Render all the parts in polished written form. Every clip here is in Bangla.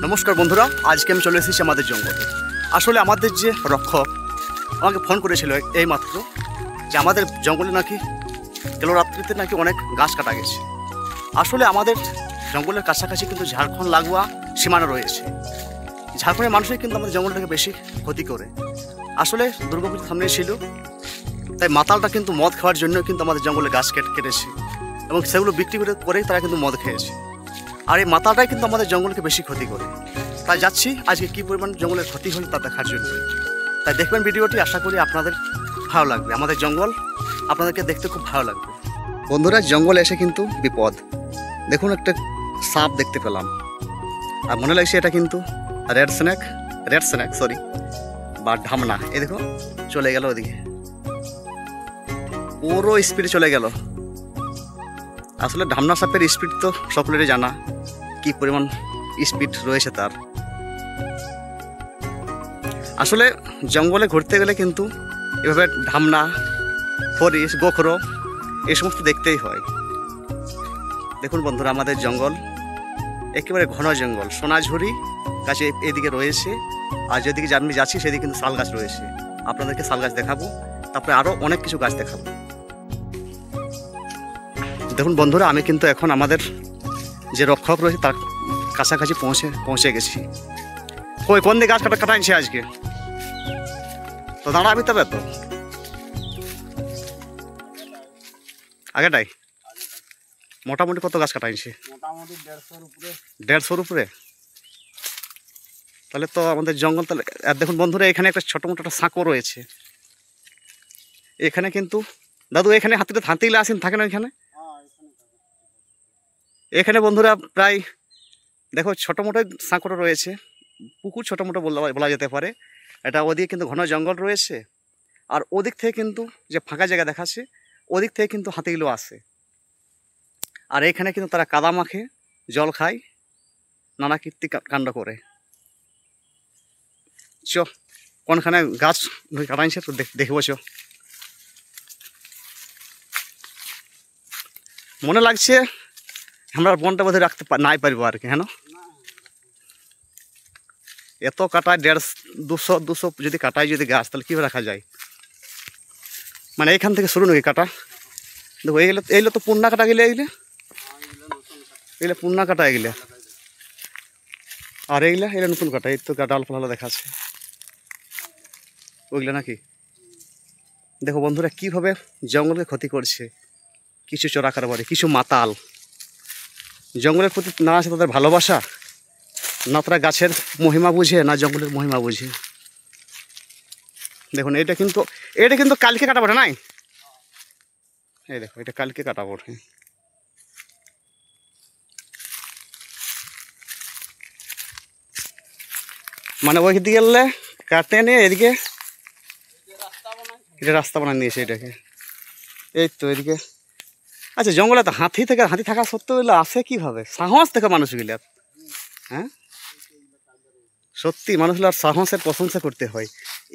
নমস্কার বন্ধুরা, আজকে আমি চলে এসেছি আমাদের জঙ্গলে। আসলে আমাদের যে রক্ষক আমাকে ফোন করেছিল এই মাত্র যে আমাদের জঙ্গলে নাকি গেল রাত্রিতে নাকি অনেক গাছ কাটা গেছে। আসলে আমাদের জঙ্গলের কাছাকাছি কিন্তু ঝাড়খণ্ড লাগোয়া সীমানা রয়েছে। ঝাড়খণ্ডের মানুষই কিন্তু আমাদের জঙ্গলটাকে বেশি ক্ষতি করে। আসলে দুর্গাপুজোর সামনে ছিল, তাই মাতালটা কিন্তু মদ খাওয়ার জন্য কিন্তু আমাদের জঙ্গলে গাছ কেটেছে এবং সেগুলো বিক্রি করেই তারা কিন্তু মদ খেয়েছে। আর এই মাতালটাই কিন্তু আমাদের জঙ্গলকে বেশি ক্ষতি করে। তাই যাচ্ছি আজকে কী পরিমাণ জঙ্গলের ক্ষতি হয় তা দেখার জন্য। তাই দেখবেন ভিডিওটি, আশা করি আপনাদের ভালো লাগবে। আমাদের জঙ্গল আপনাদেরকে দেখতে খুব ভালো লাগবে। বন্ধুরা, জঙ্গলে এসে কিন্তু বিপদ। দেখুন, একটা সাপ দেখতে পেলাম, আর মনে লাগছে এটা কিন্তু রেড স্নেক বা ঢামনা। এই দেখো, চলে গেল ওদিকে, পুরো স্পিডে চলে গেল। আসলে ঢামনা সাপের স্পিড তো সকলেরই জানা, কি পরিমাণ স্পিড রয়েছে তার। আসলে জঙ্গলে ঘুরতে গেলে কিন্তু এভাবে ঢামনা, হরিশ, গোখরো এই সমস্ত দেখতেই হয়। দেখুন বন্ধুরা, আমাদের জঙ্গল একেবারে ঘন জঙ্গল। সোনাঝুরি গাছে এদিকে রয়েছে, আর যেদিকে আমি যাচ্ছি সেদিকে কিন্তু শাল গাছ রয়েছে। আপনাদেরকে শাল গাছ দেখাবো, তারপরে আরও অনেক কিছু গাছ দেখাবো। দেখুন বন্ধুরা, আমি কিন্তু এখন আমাদের যে রক্ষক রয়েছে তার কাছাকাছি পৌঁছে গেছি। কোন দিকে গাছ কাটাইছে আজকে? তো দাঁড়াবি তবে তো আগেটাই মোটামুটি কত গাছ কাটাইছে? মোটামুটি 150-র উপরে। তাহলে তো আমাদের জঙ্গল তাহলে। আর দেখুন বন্ধুরা, এখানে একটা ছোটো মোটো একটা সাঁকো রয়েছে। এখানে কিন্তু দাদু, এখানে হাতিগুলো আসেন, থাকে না এখানে? এখানে বন্ধুরা প্রায় দেখো ছোটো মোটো সাঁকোটা রয়েছে, পুকুর ছোটো মোটো বলা যেতে পারে। এটা ওদিকে কিন্তু ঘন জঙ্গল রয়েছে, আর ওদিক থেকে কিন্তু যে ফাঁকা জায়গা দেখাচ্ছে ওদিক থেকে কিন্তু হাতিগুলো আসে। আর এখানে কিন্তু তারা কাদা মাখে, জল খায়, নানা কীর্তি কাণ্ড করে। চ কোনখানে গাছ কাটাইছে তো দেখবো। চ, মনে লাগছে আমরা বনটা বোধহয় রাখতে নাই পারবো আর কি। হ্যাঁ, এত কাটায় 150-200 যদি কাটায় যদি গাছ, তাহলে কীভাবে রাখা যায়? মানে এইখান থেকে শুরু নাকি কাটা? দেখো এইগুলো তো পুন্না কাটা গেলে, এগুলো পুন্না কাটা এগুলো, আর এগুলো নতুন কাটা। এই তো ডাল ফালা দেখাচ্ছে ওইগুলো নাকি। দেখো বন্ধুরা, কীভাবে জঙ্গলকে ক্ষতি করছে কিছু চোরাকার বাড়ি, কিছু মাতাল। জঙ্গলের প্রতি না আছে তাদের ভালোবাসা, না তারা গাছের মহিমা বুঝে, না জঙ্গলের মহিমা বুঝে। দেখুন, এটা কিন্তু কালকে কাটা পড়ে নাই। এই দেখো, এটা কালকে কাটা পড়ে। মানে ওই দিকে গেলে কাটতে নিয়ে এদিকে এটা রাস্তা বানায় নিয়েছে এটাকে। এই তো এদিকে। আচ্ছা, জঙ্গলে তো হাতি থাকা সত্ত্বেও এগুলো আসে কীভাবে? সাহস থেকে মানুষগুলো, হ্যাঁ সত্যি মানুষগুলো আর সাহসের প্রশংসা করতে হয়।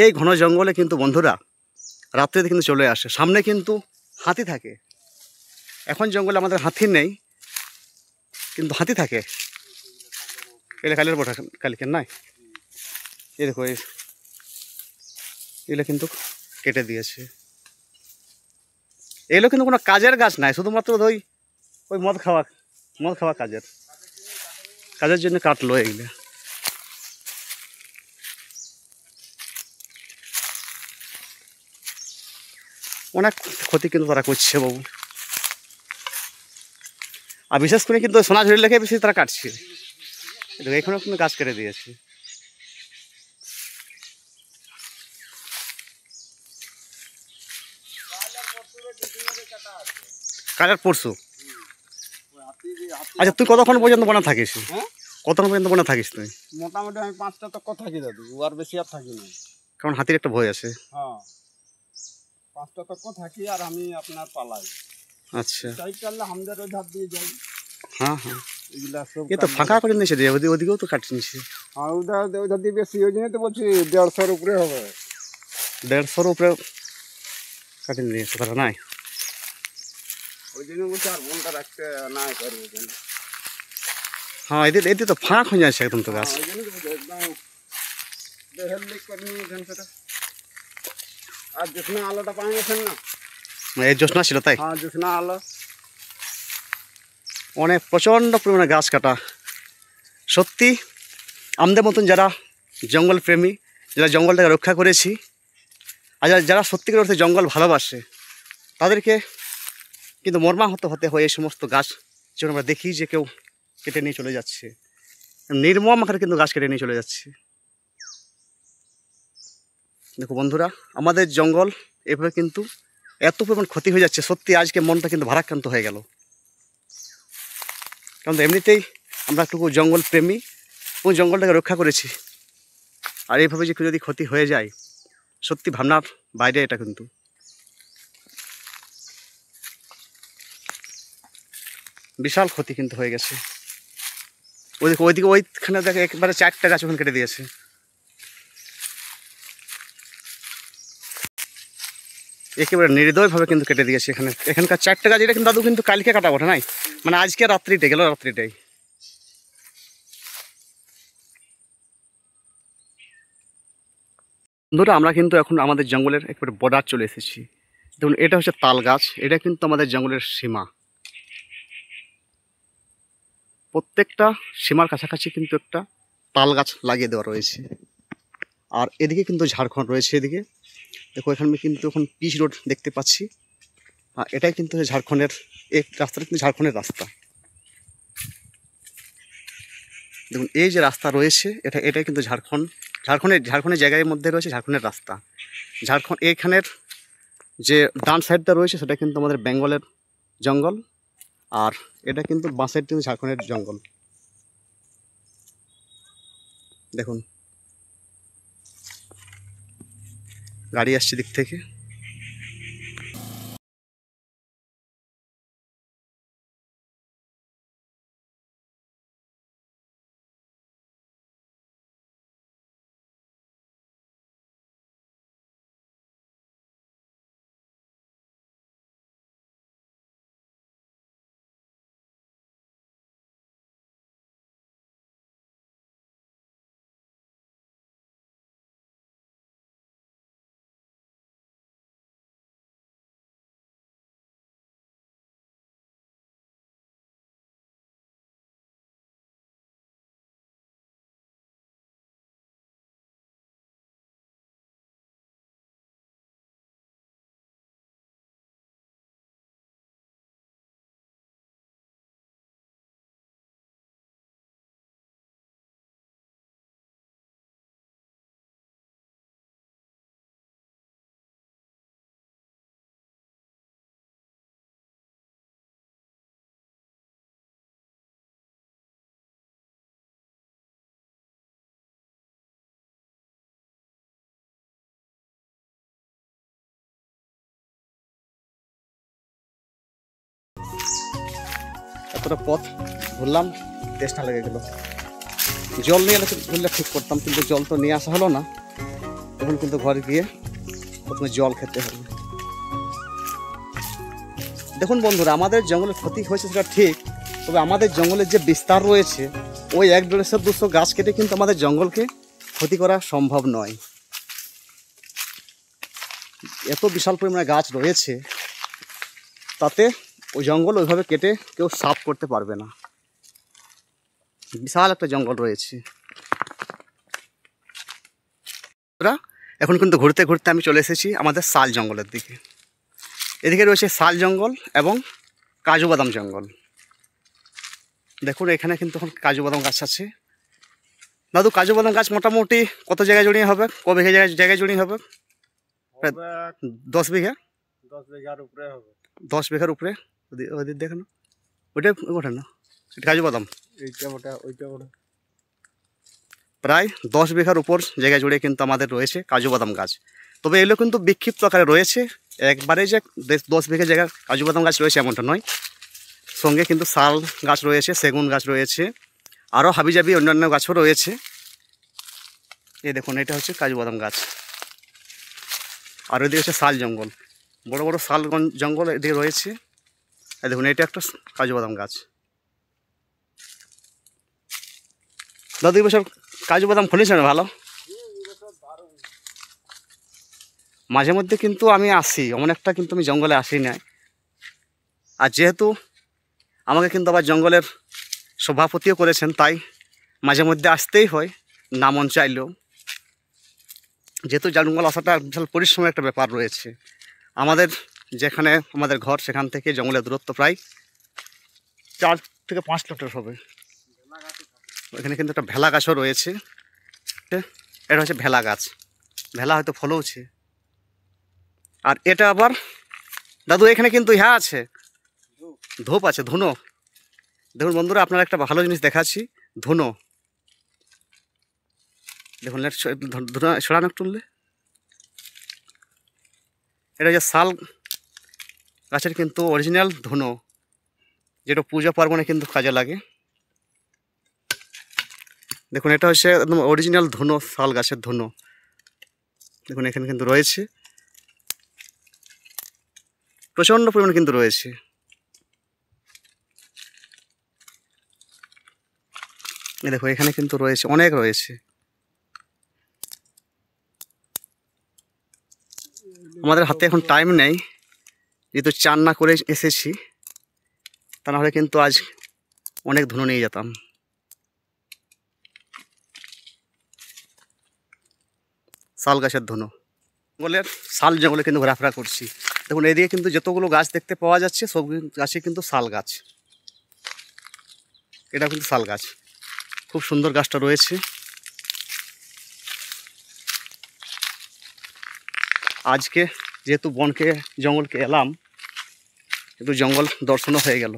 এই ঘন জঙ্গলে কিন্তু বন্ধুরা রাত্রিতে কিন্তু চলে আসে। সামনে কিন্তু হাতি থাকে। এখন জঙ্গলে আমাদের হাতি নেই, কিন্তু হাতি থাকে। এগুলো কালের বটা, কালকের নাই। এই দেখো, এগুলো কিন্তু কেটে দিয়েছে। এগুলো কিন্তু কোনো কাজের গাছ নাই, শুধুমাত্র ওই মদ খাওয়া কাজের জন্য কাটলো এগুলো। অনেক ক্ষতি কিন্তু তারা করছে বাবু। আর বিশেষ করে কিন্তু সোনাঝুরি লেখে বেশি তারা কাটছে। এখানেও কিন্তু গাছ কেটে দিয়েছে। কালের পরশু। আচ্ছা, তুই কতক্ষণ পর্যন্ত বনে থাকিস? কতক্ষণ পর্যন্ত বনে থাকিস তুই? মোটামুটি আমি 5টা তক থাকি দাদু, আর বেশি আর থাকি না। কারণ হাতির একটা ভয় আছে। হ্যাঁ, 5টা তক থাকি, আর আমি আপনার পালাই। আচ্ছা, চাইলে আমাদের ওই ধার দিয়ে যাই। হ্যাঁ, এগুলা সব এ তো ফাঁকা করে নিয়েছে রে, ওদিকেও তো কাটি নিয়েছে। হ্যাঁ, ওই ধার দিয়ে বেশি, ওই জন্য তো বলছি 150-র উপরে হবে। 150-র উপরে কাটিয়ে নিয়েছে তারা, নাই? ওই জন্য বলছি আর বনটা রাখতে নাই পারবো। হ্যাঁ, এদের এদের তো ফাঁক হয়ে যাচ্ছে একদম তো গাছ। ওই জন্য তো বলছি, একদম দেহের লিক করে নিয়েছেন সেটা। আর জ্যোৎস্না আলোটা পাই গেছেন না? এই জ্যোৎস্না ছিল তাই? হ্যাঁ, জ্যোৎস্না আলো। অনেক প্রচণ্ড পরিমাণে গাছ কাটা। সত্যি আমাদের মতন যারা জঙ্গল প্রেমী, যারা জঙ্গলটাকে রক্ষা করেছি, আর যারা সত্যিকার অর্থে জঙ্গল ভালোবাসে, তাদেরকে কিন্তু মর্মাহত হতে হয় এই সমস্ত গাছ যখন আমরা দেখি যে কেউ কেটে নিয়ে চলে যাচ্ছে। নির্মম আকারে কিন্তু গাছ কেটে নিয়ে চলে যাচ্ছে। দেখো বন্ধুরা, আমাদের জঙ্গল এভাবে কিন্তু এত পরিমাণ ক্ষতি হয়ে যাচ্ছে। সত্যি আজকে মনটা কিন্তু ভারাক্রান্ত হয়ে গেল। কারণ এমনিতেই আমরা একটু জঙ্গল প্রেমী এবং জঙ্গলটাকে রক্ষা করেছি, আর এইভাবে যে যদি ক্ষতি হয়ে যায়, সত্যি ভাবনার বাইরে এটা কিন্তু। বিশাল ক্ষতি কিন্তু হয়ে গেছে। ওইদিকে ওইখানে দেখে একবারে 4টা গাছ ওখানে কেটে দিয়েছে। একেবারে নির্দয়ভাবে কিন্তু কেটে দিয়েছে। এখানকার 4টা গাছ, এটা কিন্তু দাদু কিন্তু কালকে কাটা ওঠে নাই, মানে আজকে রাত্রিটাই গেল, রাত্রিটাই। বন্ধুরা, আমরা কিন্তু এখন আমাদের জঙ্গলের একবারে বর্ডার চলে এসেছি। দেখুন, এটা হচ্ছে তাল গাছ, এটা কিন্তু আমাদের জঙ্গলের সীমা। প্রত্যেকটা সীমার কাছাকাছি কিন্তু একটা তাল গাছ লাগিয়ে দেওয়া রয়েছে। আর এদিকে কিন্তু ঝাড়খণ্ড রয়েছে। এদিকে দেখো, এখানে কিন্তু এখন পিচ রোড দেখতে পাচ্ছি। আর এটাই কিন্তু ঝাড়খণ্ডের, এই রাস্তাটা কিন্তু ঝাড়খণ্ডের রাস্তা। দেখুন, এই যে রাস্তা রয়েছে, এটাই কিন্তু ঝাড়খণ্ডের জায়গার মধ্যে রয়েছে ঝাড়খণ্ডের রাস্তা। এইখানের যে ডান সাইডটা রয়েছে সেটা কিন্তু আমাদের বেঙ্গলের জঙ্গল, আর এটা কিন্তু বাঁ সাইড কিন্তু ঝাড়খণ্ডের জঙ্গল। দেখুন, গাড়ি আসছে দিক থেকে। এতটা পথ ঘুরলাম, তেষ্টা লেগে গেল। জল নিয়ে ঘুরলে ঠিক করতাম, কিন্তু জল তো নিয়ে আসা হলো না। এখন কিন্তু ঘরে গিয়ে প্রথমে জল খেতে হবে। দেখুন বন্ধুরা, আমাদের জঙ্গলের ক্ষতি হয়েছে সেটা ঠিক, তবে আমাদের জঙ্গলের যে বিস্তার রয়েছে, ওই 100-150 গাছ কেটে কিন্তু আমাদের জঙ্গলকে ক্ষতি করা সম্ভব নয়। এত বিশাল পরিমাণে গাছ রয়েছে, তাতে ওই জঙ্গল ওইভাবে কেটে কেউ সাফ করতে পারবে না। বিশাল একটা জঙ্গল রয়েছে। এখন কিন্তু ঘুরতে ঘুরতে আমি চলে এসেছি আমাদের শাল জঙ্গলের দিকে। এদিকে রয়েছে শাল জঙ্গল এবং কাজু বাদাম জঙ্গল। দেখুন, এখানে কিন্তু এখন কাজু বাদাম গাছ আছে। দাদু, কাজু বাদাম গাছ মোটামুটি কত জায়গায় জড়িয়ে হবে? কবে জায়গায় জড়িয়ে হবে? 10 বিঘা। 10 বিঘার উপরে হবে। 10 বিঘার উপরে। ওদের দেখেন, ওইটাই ওঠে না, এটা কাজু বাদাম। ওইটা প্রায় 10 বিঘার উপর জায়গায় জুড়ে কিন্তু আমাদের রয়েছে কাজু বাদাম গাছ। তবে এগুলো কিন্তু বিক্ষিপ্ত আকারে রয়েছে। একবারে যে 10 বিঘা জায়গার কাজু বাদাম গাছ রয়েছে এমনটা নয়। সঙ্গে কিন্তু শাল গাছ রয়েছে, সেগুন গাছ রয়েছে, আরও হাবিজাবি অন্যান্য গাছও রয়েছে। এই দেখুন, এটা হচ্ছে কাজু বাদাম গাছ। আর ওইদিকে হচ্ছে শাল জঙ্গল, বড় বড় শাল জঙ্গল এদিকে রয়েছে। এই দেখুন, এটা একটা কাজু বাদাম গাছ। দাদু এই বছর কাজু বাদাম ফলেছে না ভালো? মাঝে মধ্যে কিন্তু আমি আসি, অনেকটা কিন্তু আমি জঙ্গলে আসি না। আর যেহেতু আমাকে কিন্তু আবার জঙ্গলের সভাপতিও করেছেন, তাই মাঝে মধ্যে আসতেই হয় না মন চাইলেও। যেহেতু জঙ্গল আসাটা বিশাল পরিশ্রমের একটা ব্যাপার রয়েছে। আমাদের যেখানে আমাদের ঘর সেখান থেকে জঙ্গলের দূরত্ব প্রায় 4 থেকে 5 কিলোমিটার হবে। এখানে কিন্তু একটা ভেলা গাছও রয়েছে। এটা হচ্ছে ভেলা গাছ, ভেলা হয়তো ফলছে। আর এটা আবার দাদু এখানে কিন্তু হ্যাঁ আছে, ধূপ আছে, ধুনো। দেখুন বন্ধুরা, আপনারা একটা ভালো জিনিস দেখাচ্ছি, ধুনো। দেখুন ধুনো সরানো তুললে, এটা হচ্ছে শাল গাছের কিন্তু অরিজিনাল ধুনো, যেটা পূজা পার্বণে কিন্তু কাজে লাগে। দেখুন এটা হচ্ছে একদম অরিজিনাল ধুনো, শাল গাছের ধুনো। দেখুন এখানে কিন্তু রয়েছে, প্রচণ্ড পরিমাণে কিন্তু রয়েছে। দেখো এখানে কিন্তু রয়েছে, অনেক রয়েছে। আমাদের হাতে এখন টাইম নেই, যেহেতু চান না করে এসেছি, তা নাহলে কিন্তু আজ অনেক ধুনো নিয়ে যেতাম। শাল গাছের ধুনো, জঙ্গলের শাল জঙ্গলে কিন্তু ঘোরাফেরা করছি। দেখুন এদিকে কিন্তু যতগুলো গাছ দেখতে পাওয়া যাচ্ছে সব গাছে কিন্তু শাল গাছ। এটা কিন্তু শাল গাছ, খুব সুন্দর গাছটা রয়েছে। আজকে যেহেতু বনকে জঙ্গলকে এলাম, কিন্তু জঙ্গল দর্শনও হয়ে গেল।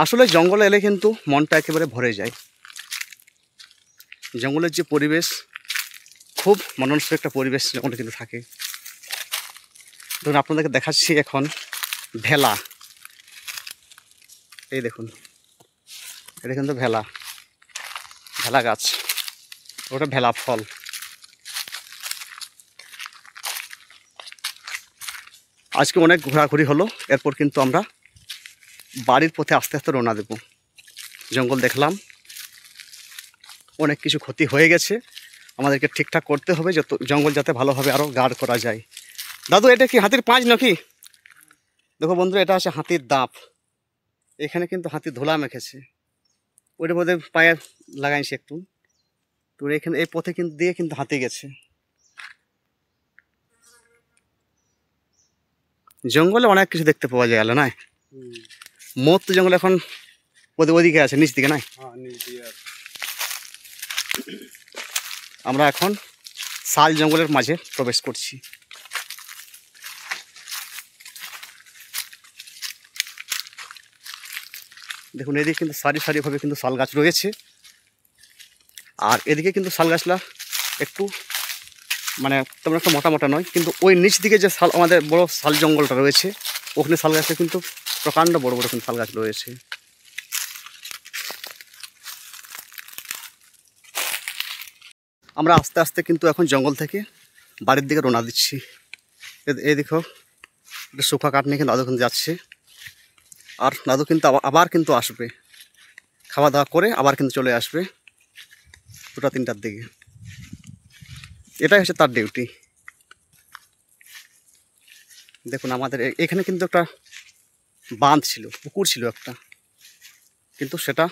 আসলে জঙ্গলে এলে কিন্তু মনটা একেবারে ভরে যায়। জঙ্গলের যে পরিবেশ, খুব মনোরম একটা পরিবেশ জঙ্গলে কিন্তু থাকে। ধরুন আপনাদেরকে দেখাচ্ছি এখন ভেলা, এই দেখুন এটা কিন্তু ভেলা, ভেলা গাছ, ওটা ভেলা ফল। আজকে অনেক ঘোরাঘুরি হলো, এরপর কিন্তু আমরা বাড়ির পথে আস্তে আস্তে রওনা দেব। জঙ্গল দেখলাম, অনেক কিছু ক্ষতি হয়ে গেছে, আমাদেরকে ঠিকঠাক করতে হবে যত জঙ্গল যাতে ভালোভাবে আরও গার্ড করা যায়। দাদু এটা কি হাতির পাঁচ নাকি? দেখো বন্ধুরা, এটা হচ্ছে হাতির দাঁত। এখানে কিন্তু হাতি ধুলা মেখেছে, ওইটার মধ্যে পায়ে লাগাইছে একটু। তো এখানে এই পথে কিন্তু দিয়ে কিন্তু হাতি গেছে। জঙ্গলে অনেক কিছু দেখতে পাওয়া যায়, না মোট তো জঙ্গল এখন ওদিকে আছে, নিচ দিকে নাই। আমরা এখন শাল জঙ্গলের মাঝে প্রবেশ করছি। দেখুন এদিকে কিন্তু সারি সারিভাবে কিন্তু শাল গাছ রয়েছে। আর এদিকে কিন্তু শাল গাছটা একটু মানে তেমন একটা মোটা মোটা নয়, কিন্তু ওই নিচ দিকে যে শাল আমাদের বড় শাল জঙ্গলটা রয়েছে, ওখানে শাল গাছটা কিন্তু প্রকাণ্ড বড় বড় কিন্তু শাল গাছ রয়েছে। আমরা আস্তে আস্তে কিন্তু এখন জঙ্গল থেকে বাড়ির দিকে রওনা দিচ্ছি। এই দেখো এটা শুকা কাঠ নিয়ে কিন্তু দাদু কিন্তু যাচ্ছে। আর দাদু কিন্তু আবার কিন্তু আসবে, খাওয়া দাওয়া করে আবার কিন্তু চলে আসবে 2টা-3টার দিকে। এটাই হচ্ছে তার ডিউটি। দেখুন আমাদের এখানে কিন্তু একটা বাঁধ ছিল, পুকুর ছিল একটা, কিন্তু সেটা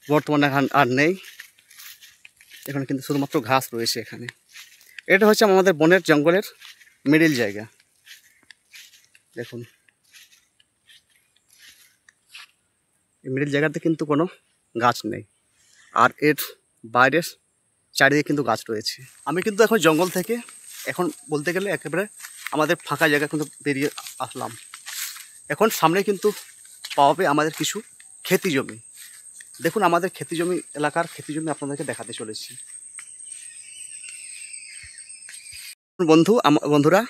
বর্তমানে আর নেই। এখানে কিন্তু শুধুমাত্র ঘাস রয়েছে এখানে। এটা হচ্ছে আমাদের বনের জঙ্গলের মিডিল জায়গা। দেখুন এই মিডিল জায়গাতে কিন্তু কোনো গাছ নেই, আর এর বাইরের চারিদিকে কিন্তু গাছ রয়েছে। আমি কিন্তু এখন জঙ্গল থেকে এখন বলতে গেলে একেবারে আমাদের ফাঁকা জায়গা কিন্তু বেরিয়ে আসলাম। এখন সামনে কিন্তু পাওয়াবে আমাদের কিছু খেতি জমি। দেখুন আমাদের খেতি জমি, এলাকার খেতি জমি আপনাদেরকে দেখাতে চলেছি। বন্ধুরা